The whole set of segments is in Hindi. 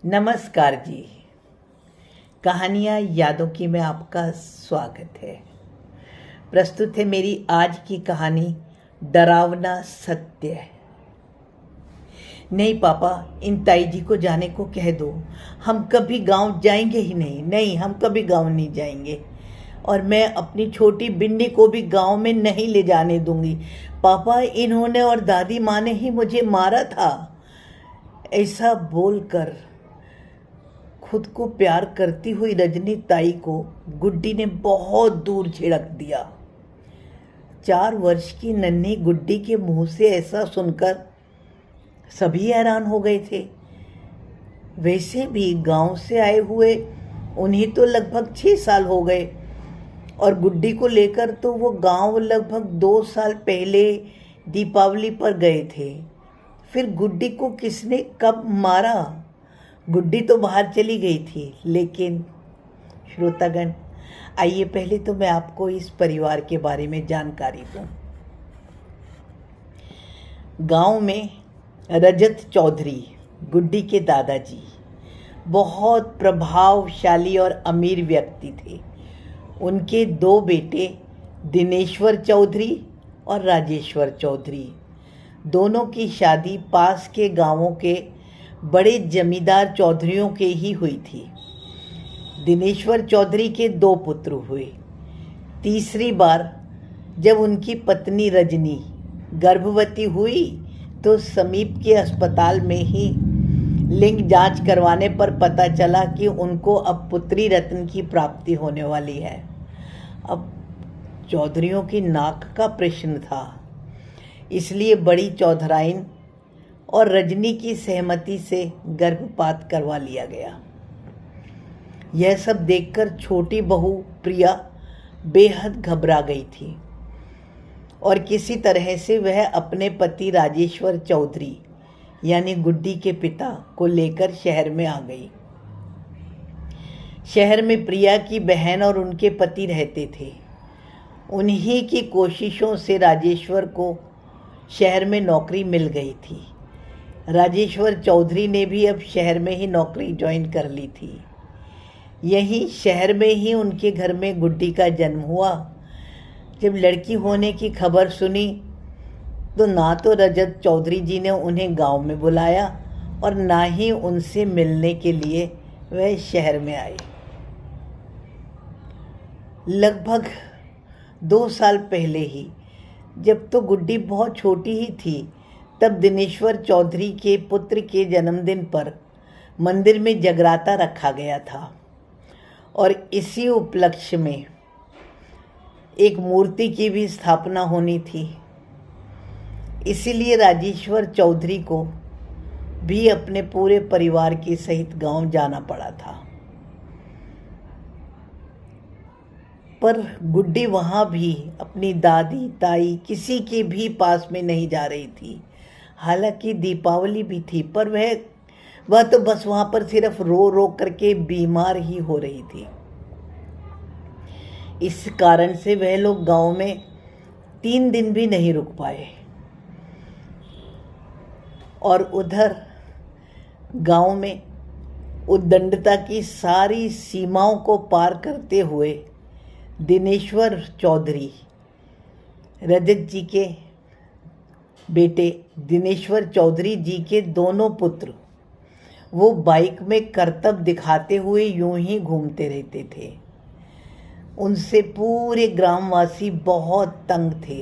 नमस्कार जी। कहानियाँ यादों की में आपका स्वागत है। प्रस्तुत है मेरी आज की कहानी डरावना सत्य। नहीं पापा, इन ताई जी को जाने को कह दो। हम कभी गांव जाएंगे ही नहीं। नहीं, हम कभी गांव नहीं जाएंगे। और मैं अपनी छोटी बिन्नी को भी गांव में नहीं ले जाने दूंगी। पापा, इन्होंने और दादी माँ ने ही मुझे मारा था। ऐसा बोलकर खुद को प्यार करती हुई रजनी ताई को गुड्डी ने बहुत दूर झिड़क दिया। 4 वर्ष की नन्ही गुड्डी के मुंह से ऐसा सुनकर सभी हैरान हो गए थे। वैसे भी गांव से आए हुए उन्हें तो लगभग 6 साल हो गए और गुड्डी को लेकर तो वो गांव लगभग 2 साल पहले दीपावली पर गए थे। फिर गुड्डी को किसने कब मारा? गुड्डी तो बाहर चली गई थी। लेकिन श्रोतागण, आइए पहले तो मैं आपको इस परिवार के बारे में जानकारी दूं। गांव में रजत चौधरी, गुड्डी के दादाजी, बहुत प्रभावशाली और अमीर व्यक्ति थे। उनके 2 बेटे दिनेश्वर चौधरी और राजेश्वर चौधरी, दोनों की शादी पास के गांवों के बड़े जमींदार चौधरियों के ही हुई थी। दिनेश्वर चौधरी के 2 पुत्र हुए। तीसरी बार जब उनकी पत्नी रजनी गर्भवती हुई तो समीप के अस्पताल में ही लिंग जांच करवाने पर पता चला कि उनको अब पुत्री रत्न की प्राप्ति होने वाली है। अब चौधरियों की नाक का प्रश्न था, इसलिए बड़ी चौधराइन और रजनी की सहमति से गर्भपात करवा लिया गया। यह सब देखकर छोटी बहू प्रिया बेहद घबरा गई थी और किसी तरह से वह अपने पति राजेश्वर चौधरी यानी गुड्डी के पिता को लेकर शहर में आ गई। शहर में प्रिया की बहन और उनके पति रहते थे। उन्हीं की कोशिशों से राजेश्वर को शहर में नौकरी मिल गई थी। राजेश्वर चौधरी ने भी अब शहर में ही नौकरी ज्वाइन कर ली थी। यहीं शहर में ही उनके घर में गुड्डी का जन्म हुआ। जब लड़की होने की खबर सुनी तो ना तो रजत चौधरी जी ने उन्हें गांव में बुलाया और ना ही उनसे मिलने के लिए वह शहर में आए। लगभग 2 साल पहले ही, जब तो गुड्डी बहुत छोटी ही थी, तब दिनेश्वर चौधरी के पुत्र के जन्मदिन पर मंदिर में जगराता रखा गया था और इसी उपलक्ष्य में एक मूर्ति की भी स्थापना होनी थी। इसीलिए राजेश्वर चौधरी को भी अपने पूरे परिवार के सहित गांव जाना पड़ा था। पर गुड्डी वहाँ भी अपनी दादी ताई किसी के भी पास में नहीं जा रही थी। हालांकि दीपावली भी थी, पर वह तो बस वहाँ पर सिर्फ रो रो करके बीमार ही हो रही थी। इस कारण से वह लोग गांव में 3 दिन भी नहीं रुक पाए। और उधर गांव में उद्दंडता की सारी सीमाओं को पार करते हुए दिनेश्वर चौधरी, रजत जी के बेटे दिनेश्वर चौधरी जी के दोनों पुत्र, वो बाइक में करतब दिखाते हुए यूं ही घूमते रहते थे। उनसे पूरे ग्रामवासी बहुत तंग थे।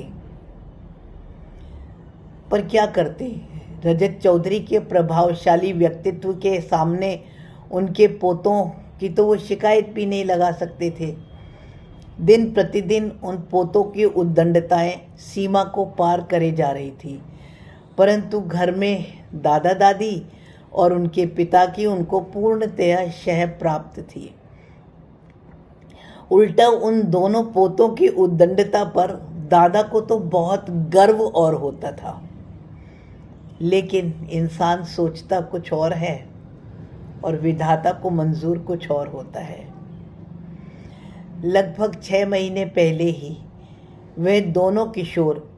पर क्या करते, रजत चौधरी के प्रभावशाली व्यक्तित्व के सामने उनके पोतों की तो वो शिकायत भी नहीं लगा सकते थे। दिन प्रतिदिन उन पोतों की उद्दंडताएं सीमा को पार करे जा रही थी, परंतु घर में दादा दादी और उनके पिता की उनको पूर्णतया शह प्राप्त थी। उल्टा उन दोनों पोतों की उद्दंडता पर दादा को तो बहुत गर्व और होता था। लेकिन इंसान सोचता कुछ और है और विधाता को मंजूर कुछ और होता है। लगभग 6 महीने पहले ही वे दोनों किशोर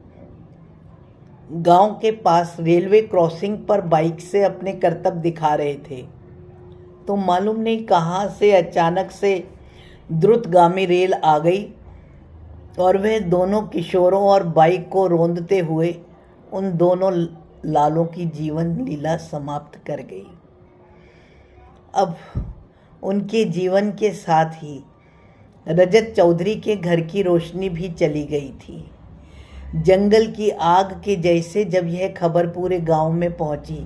गांव के पास रेलवे क्रॉसिंग पर बाइक से अपने करतब दिखा रहे थे। तो मालूम नहीं कहाँ से अचानक से द्रुतगामी रेल आ गई और वह दोनों किशोरों और बाइक को रौंदते हुए उन दोनों लालों की जीवन लीला समाप्त कर गई। अब उनके जीवन के साथ ही रजत चौधरी के घर की रोशनी भी चली गई थी। जंगल की आग के जैसे जब यह खबर पूरे गांव में पहुंची,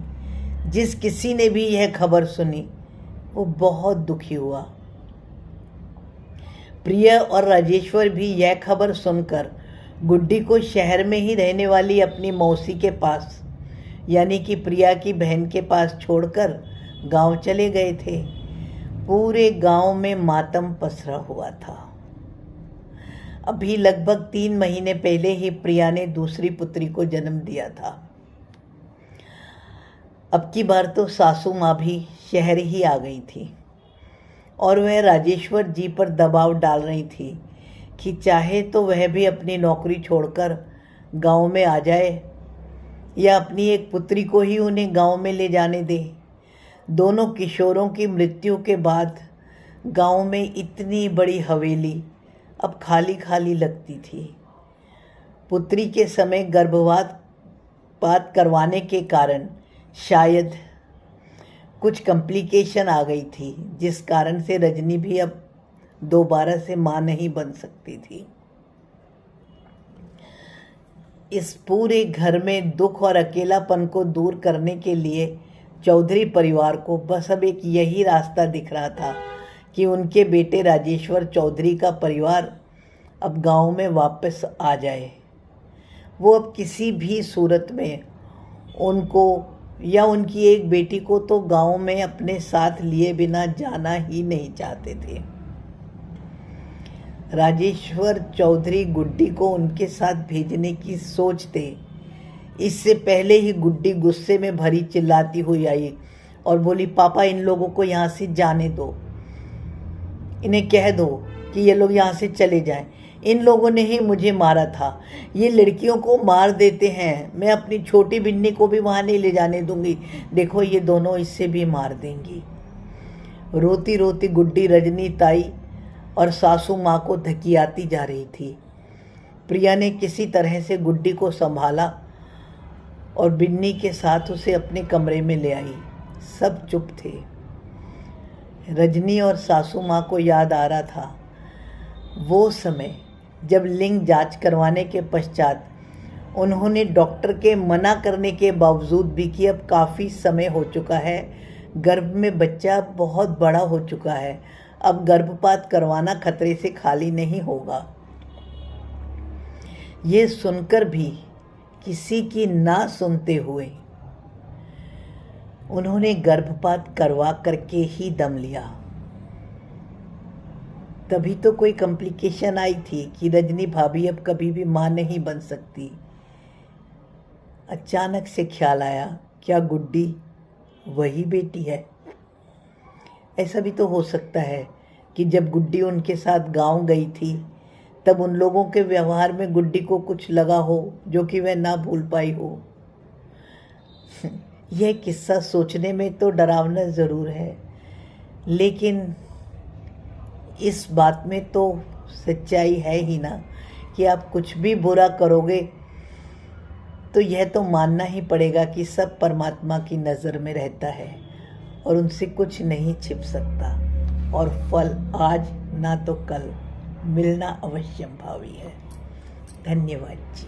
जिस किसी ने भी यह खबर सुनी वो बहुत दुखी हुआ। प्रिया और राजेश्वर भी यह खबर सुनकर गुड्डी को शहर में ही रहने वाली अपनी मौसी के पास, यानी कि प्रिया की बहन के पास छोड़कर गांव चले गए थे। पूरे गांव में मातम पसरा हुआ था। अभी लगभग 3 महीने पहले ही प्रिया ने दूसरी पुत्री को जन्म दिया था। अब की बार तो सासू माँ भी शहर ही आ गई थी और वह राजेश्वर जी पर दबाव डाल रही थी कि चाहे तो वह भी अपनी नौकरी छोड़कर गांव में आ जाए या अपनी एक पुत्री को ही उन्हें गांव में ले जाने दे। दोनों किशोरों की मृत्यु के बाद गांव में इतनी बड़ी हवेली अब खाली खाली लगती थी। पुत्री के समय गर्भपात करवाने के कारण शायद कुछ कॉम्प्लिकेशन आ गई थी, जिस कारण से रजनी भी अब दोबारा से मां नहीं बन सकती थी। इस पूरे घर में दुख और अकेलापन को दूर करने के लिए चौधरी परिवार को बस अब एक यही रास्ता दिख रहा था कि उनके बेटे राजेश्वर चौधरी का परिवार अब गांव में वापस आ जाए। वो अब किसी भी सूरत में उनको या उनकी एक बेटी को तो गांव में अपने साथ लिए बिना जाना ही नहीं चाहते थे। राजेश्वर चौधरी गुड्डी को उनके साथ भेजने की सोचते, इससे पहले ही गुड्डी गुस्से में भरी चिल्लाती हुई आई और बोली, पापा इन लोगों को यहाँ से जाने दो, इन्हें कह दो कि ये लोग यहाँ से चले जाएं। इन लोगों ने ही मुझे मारा था, ये लड़कियों को मार देते हैं, मैं अपनी छोटी बिन्नी को भी वहाँ नहीं ले जाने दूंगी, देखो ये दोनों इससे भी मार देंगी। रोती रोती गुड्डी रजनी ताई और सासू माँ को धकियाती जा रही थी। प्रिया ने किसी तरह से गुड्डी को संभाला और बिन्नी के साथ उसे अपने कमरे में ले आई। सब चुप थे। रजनी और सासू माँ को याद आ रहा था वो समय जब लिंग जांच करवाने के पश्चात उन्होंने डॉक्टर के मना करने के बावजूद भी कि अब काफ़ी समय हो चुका है, गर्भ में बच्चा बहुत बड़ा हो चुका है, अब गर्भपात करवाना खतरे से खाली नहीं होगा। ये सुनकर भी किसी की ना सुनते हुए उन्होंने गर्भपात करवा करके ही दम लिया। तभी तो कोई कॉम्प्लिकेशन आई थी कि रजनी भाभी अब कभी भी मां नहीं बन सकती। अचानक से ख्याल आया, क्या गुड्डी वही बेटी है? ऐसा भी तो हो सकता है कि जब गुड्डी उनके साथ गांव गई थी तब उन लोगों के व्यवहार में गुड्डी को कुछ लगा हो जो कि वह ना भूल पाई हो। यह किस्सा सोचने में तो डरावना ज़रूर है, लेकिन इस बात में तो सच्चाई है ही ना कि आप कुछ भी बुरा करोगे तो यह तो मानना ही पड़ेगा कि सब परमात्मा की नज़र में रहता है और उनसे कुछ नहीं छिप सकता, और फल आज ना तो कल मिलना अवश्यंभावी है। धन्यवाद जी।